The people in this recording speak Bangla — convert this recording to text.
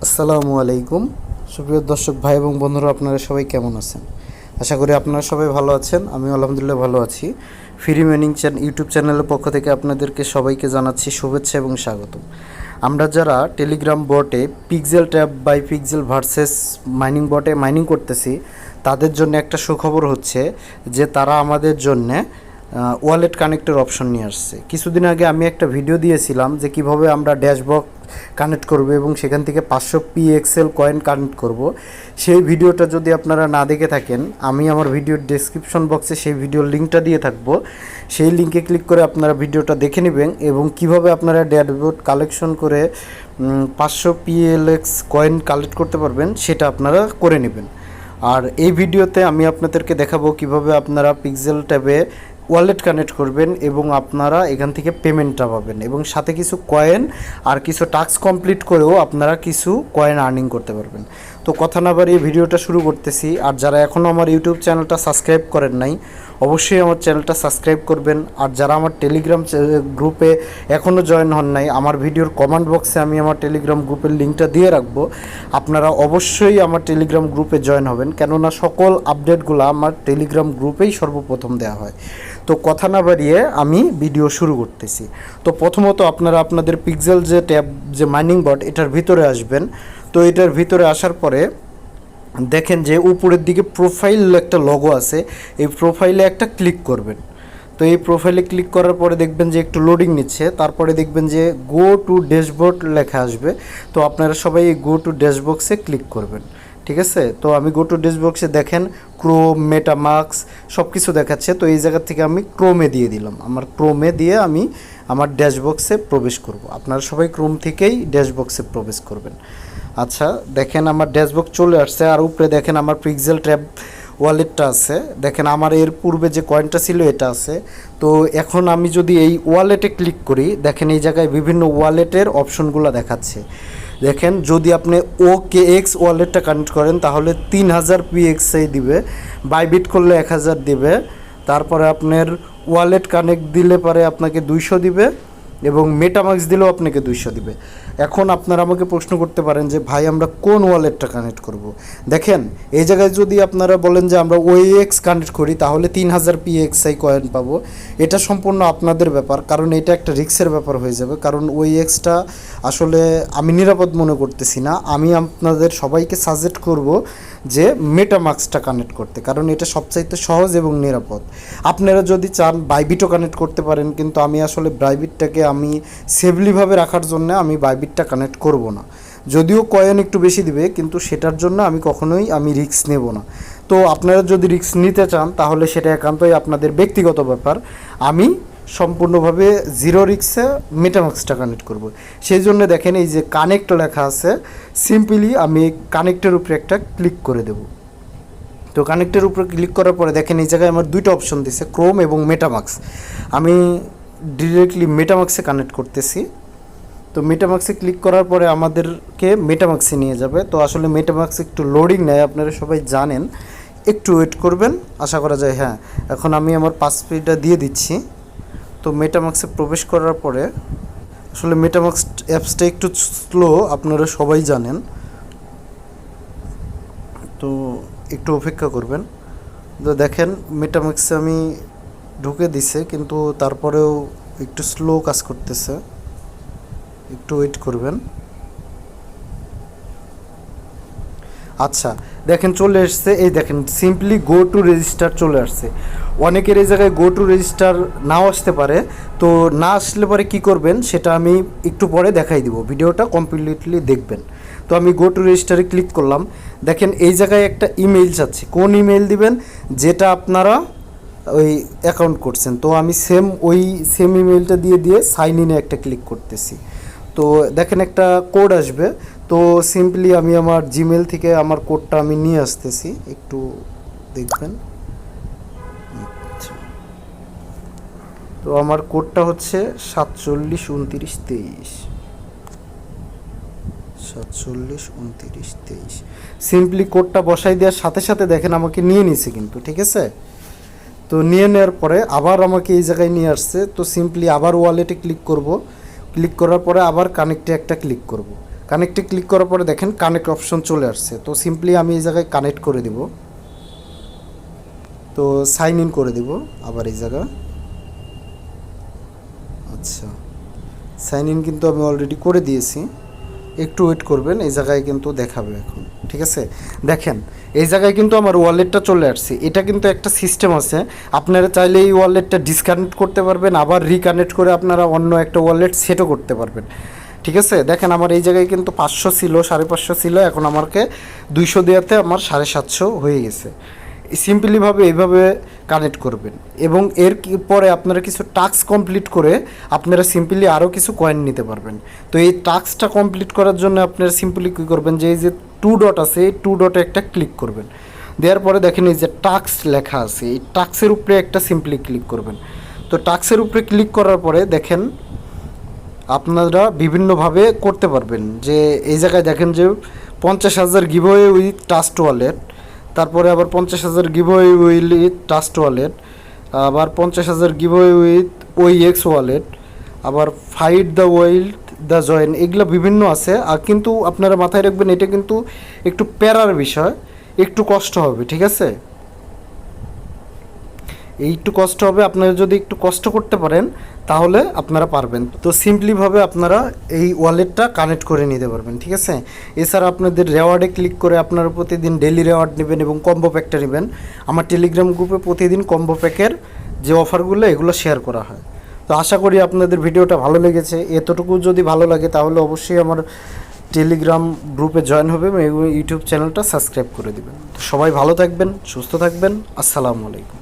আসসালামু আলাইকুম সুপ্রিয় দর্শক ভাই এবং বন্ধুরা, আপনারা সবাই কেমন আছেন? আশা করি আপনারা সবাই ভালো আছেন। আমি আলহামদুলিল্লাহ ভালো আছি। ফ্রি মাইনিং ইউটিউব চ্যানেলের পক্ষ থেকে আপনাদেরকে সবাইকে জানাচ্ছি শুভেচ্ছা এবং স্বাগতম। আমরা যারা টেলিগ্রাম বটে pixel tab by pixel versus mining বটে মাইনিং করতেছি, তাদের জন্য একটা সুখবর হচ্ছে যে তারা আমাদের জন্যে ওয়ালেট কানেক্টের অপশন নিয়ে আসছে। কিছুদিন আগে আমি একটা ভিডিও দিয়েছিলাম যে কিভাবে আমরা ড্যাশবক্স কানেক্ট করব এবং সেখান থেকে 500 PXL কয়েন কানেক্ট করব। সেই ভিডিওটা যদি আপনারা না দেখে থাকেন, আমি আমার ভিডিওর ডেসক্রিপশন বক্সে সেই ভিডিওর লিঙ্কটা দিয়ে থাকবো। সেই লিঙ্কে ক্লিক করে আপনারা ভিডিওটা দেখে নেবেন এবং কিভাবে আপনারা ড্যাশবোর্ড কালেকশন করে 500 PLX কয়েন কালেক্ট করতে পারবেন সেটা আপনারা করে নেবেন। আর এই ভিডিওতে আমি আপনাদেরকে দেখাবো কিভাবে আপনারা পিক্সেল ট্যাবে ওয়ালেট কানেক্ট করবেন এবং আপনারা এখান থেকে পেমেন্টটা পাবেন এবং সাথে কিছু কয়েন আর কিছু টাস্ক কমপ্লিট করেও আপনারা কিছু কয়েন আর্নিং করতে পারবেন। তো কথা না বাড়িয়ে ভিডিওটা শুরু করতেছি। আর যারা এখনও আমার ইউটিউব চ্যানেলটা সাবস্ক্রাইব করেন নাই, অবশ্যই আমার চ্যানেলটা সাবস্ক্রাইব করবেন। আর যারা আমার টেলিগ্রাম গ্রুপে এখনও জয়েন হন নাই, আমার ভিডিওর কমেন্ট বক্সে আমি আমার টেলিগ্রাম গ্রুপের লিঙ্কটা দিয়ে রাখবো। আপনারা অবশ্যই আমার টেলিগ্রাম গ্রুপে জয়েন হবেন, কেননা সকল আপডেটগুলো আমার টেলিগ্রাম গ্রুপেই সর্বপ্রথম দেওয়া হয়। তো কথা না বাড়িয়ে আমি ভিডিও শুরু করতেছি। তো প্রথমত আপনারা আপনাদের পিক্সেল যে ট্যাব যে মাইনিং বট এটার ভিতরে আসবেন। তো এটার ভিতরে আসার পরে দেখেন যে উপরের দিকে প্রোফাইল একটা লগো আছে, এই প্রোফাইলে একটা ক্লিক করবেন। তো এই প্রোফাইলে ক্লিক করার পরে দেখবেন যে একটু লোডিং নিচ্ছে, তারপরে দেখবেন যে গো টু ড্যাশবোর্ড লেখা আসবে। তো আপনারা সবাই এই গো টু ড্যাশবক্সে ক্লিক করবেন, ঠিক আছে? তো আমি গো টু ড্যাশবক্সে দেখেন ক্রোম, মেটামাক্স সব কিছু দেখাচ্ছে। তো এই জায়গা থেকে আমি ক্রোমে দিয়ে দিলাম। আমার ক্রোমে দিয়ে আমি আমার ড্যাশবক্সে প্রবেশ করব। আপনারা সবাই ক্রোম থেকেই ড্যাশবক্সে প্রবেশ করবেন। আচ্ছা, দেখেন আমার ড্যাশবক্স চলে আসছে। আর উপরে দেখেন আমার পিক্সেল ট্যাব ওয়ালেটটা আছে। দেখেন আমার এর পূর্বে যে কয়েনটা ছিল এটা আছে। তো এখন আমি যদি এই ওয়ালেটে ক্লিক করি, দেখেন এই জায়গায় বিভিন্ন ওয়ালেটের অপশনগুলো দেখাচ্ছে। দেখেন যদি আপনি OKX ওয়ালেটটা কানেক্ট করেন তাহলে 3000 PXI দিবে, বাইবিট করলে 1000 দিবে, তারপরে আপনার ওয়ালেট কানেক্ট দিলে পরে আপনাকে 200 দিবে এবং মেটামাক্স দিলেও আপনাকে 200 দিবে। এখন আপনারা আমাকে প্রশ্ন করতে পারেন যে ভাই আমরা কোন ওয়ালেটটা কানেক্ট করব। দেখেন এই জায়গায় যদি আপনারা বলেন যে আমরা OKX কানেক্ট করি তাহলে 3000 PXI কয়েন পাবো। এটা সম্পূর্ণ আপনাদের ব্যাপার, কারণ এটা একটা রিস্কের ব্যাপার হয়ে যাবে। কারণ OKXটা আসলে আমি নিরাপদ মনে করতেছি না। আমি আপনাদের সবাইকে সাজেস্ট করব যে মেটামাক্সটা কানেক্ট করতে, কারণ এটা সবচাইতে সহজ এবং নিরাপদ। আপনারা যদি চান বাইবিটও কানেক্ট করতে পারেন, কিন্তু আমি আসলে বাইবিটটাকে আমি সেফলিভাবে রাখার জন্য আমি বাইবিটটা কানেক্ট করব না। যদিও কয়েন একটু বেশি দিবে, কিন্তু সেটার জন্য আমি কখনোই রিস্ক নেব না। তো আপনারা যদি রিস্ক নিতে চান তাহলে সেটা একান্তই আপনাদের ব্যক্তিগত ব্যাপার। আমি সম্পূর্ণভাবে জিরো রিস্কে মেটামাক্সটা কানেক্ট করব। সেই জন্য দেখেন এই যে কানেক্ট লেখা আছে, সিম্পলি আমি কানেক্টের উপরে একটা ক্লিক করে দেব। তো কানেক্টের উপরে ক্লিক করার পরে দেখেন এই জায়গায় আমার দুইটা অপশন দিছে, ক্রোম এবং মেটামাক্স। আমি ডিরেক্টলি মেটামাক্সে কানেক্ট করতেছি। তো মেটামাক্সে ক্লিক করার পরে আমাদেরকে মেটামাক্সে নিয়ে যাবে। তো আসলে মেটামাক্স একটু লোডিং নেয়, আপনারা সবাই জানেন, একটু ওয়েট করবেন, আশা করা যায়। হ্যাঁ, এখন আমি আমার পাসওয়ার্ডটা দিয়ে দিচ্ছি। তো মেটামাক্সে প্রবেশ করার পরে আসলে মেটামাক্স অ্যাপসটা একটু স্লো, আপনারা সবাই জানেন। তো একটু অপেক্ষা করবেন। তো দেখেন মেটামাক্সে আমি ঢুকে দিছে, কিন্তু তারপরেও একটু স্লো কাজ করতেছে, একটু ওয়েট করবেন। আচ্ছা, দেখেন চলে এসছে। এই দেখেন সিম্পলি গো টু রেজিস্টার চলে আসছে। অনেকের এই জায়গায় গো টু রেজিস্টার নাও আসতে পারে। তো না আসলে পরে কী করবেন সেটা আমি একটু পরে দেখাই দিব, ভিডিওটা কমপ্লিটলি দেখবেন। তো আমি গো টু রেজিস্টারে ক্লিক করলাম। দেখেন এই জায়গায় একটা ইমেইল চাচ্ছে, কোন ইমেইল দিবেন যেটা আপনারা ওই অ্যাকাউন্ট করছেন। তো আমি ওই সেম ইমেইলটা দিয়ে সাইন ইনে একটা ক্লিক করতেছি। তো দেখেন একটা কোড আসবে। তো সিম্পলি আমি আমার জিমেল থেকে আমার কোডটা আমি নিয়ে আসতেছি, একটু দেখবেন। আচ্ছা, তো আমার কোডটা হচ্ছে 472923 472923। সিম্পলি কোডটা বসাই দেওয়ার সাথে সাথে দেখেন আমাকে নিয়ে নিছে কিন্তু, ঠিক আছে? তো নিয়ে নেওয়ার পরে আবার আমাকে এই জায়গায় নিয়ে আসছে। তো সিম্পলি আবার ওয়ালেটে ক্লিক করব। ক্লিক করার পরে আবার কানেক্টে একটা ক্লিক করব। কানেক্টে ক্লিক করার পরে দেখেন কানেক্ট অপশন চলে আসছে। তো সিম্পলি আমি এই জায়গায় কানেক্ট করে দিব। তো সাইন ইন করে দিব আবার এই জায়গা। আচ্ছা, সাইন ইন কিন্তু আমি অলরেডি করে দিয়েছি, একটু ওয়েট করবেন, এই জায়গায় কিন্তু দেখাবে এখন। ঠিক আছে, দেখেন এই জায়গায় কিন্তু আমার ওয়ালেটটা চলে আসছে। এটা কিন্তু একটা সিস্টেম আছে, আপনারা চাইলে এই ওয়ালেটটা ডিসকানেক্ট করতে পারবেন, আবার রিকানেক্ট করে আপনারা অন্য একটা ওয়ালেট সেটও করতে পারবেন। ঠিক আছে, দেখেন আমার এই জায়গায় কিন্তু 500 ছিল, 550 ছিল, এখন আমাকে 200 দেওয়াতে আমার 750 হয়ে গেছে। সিম্পলিভাবে এইভাবে কানেক্ট করবেন এবং পরে আপনারা কিছু টাস্ক কমপ্লিট করে আপনারা সিম্পলি আরও কিছু কয়েন নিতে পারবেন। তো এই টাস্কটা কমপ্লিট করার জন্য আপনারা সিম্পলি কী করবেন, যে এই যে 2 ডট আছে, এই 2 ডটে একটা ক্লিক করবেন। দেওয়ার পরে দেখেন এই যে টাস্ক লেখা আছে, এই টাস্কের উপরে একটা সিম্পলি ক্লিক করবেন। তো টাস্কের উপরে ক্লিক করার পরে দেখেন আপনারা বিভিন্নভাবে করতে পারবেন। যে এই জায়গায় দেখেন যে 50,000 গিভওয়ে উইথ ট্রাস্ট ওয়ালেট, তারপরে আবার 50,000 গিভওয়ে উইথ ট্রাস্ট ওয়ালেট, আবার 50,000 গিভওয়ে উইথ OEX ওয়ালেট, আবার fight the wild the join, এগুলো বিভিন্ন আছে। আর কিন্তু আপনারা মাথায় রাখবেন এটা কিন্তু একটু প্যারার বিষয়, একটু কষ্ট হবে। ঠিক আছে, এই একটু কষ্ট হবে, আপনারা যদি একটু কষ্ট করতে পারেন তাহলে আপনারা পারবেন। তো সিম্পলিভাবে আপনারা এই ওয়ালেটটা কানেক্ট করে নিতে পারবেন। ঠিক আছে, এছাড়া আপনাদের রেওয়ার্ডে ক্লিক করে আপনারা প্রতিদিন ডেলি রেওয়ার্ড নেবেন এবং কম্বো প্যাকটা নেবেন। আমার টেলিগ্রাম গ্রুপে প্রতিদিন কম্বো প্যাকের যে অফারগুলো এগুলো শেয়ার করা হয়। তো আশা করি আপনাদের ভিডিওটা ভালো লেগেছে। এতটুকু যদি ভালো লাগে তাহলে অবশ্যই আমার টেলিগ্রাম গ্রুপে জয়েন হবে এবং ইউটিউব চ্যানেলটা সাবস্ক্রাইব করে দেবেন। তো সবাই ভালো থাকবেন, সুস্থ থাকবেন। আসসালামু আলাইকুম।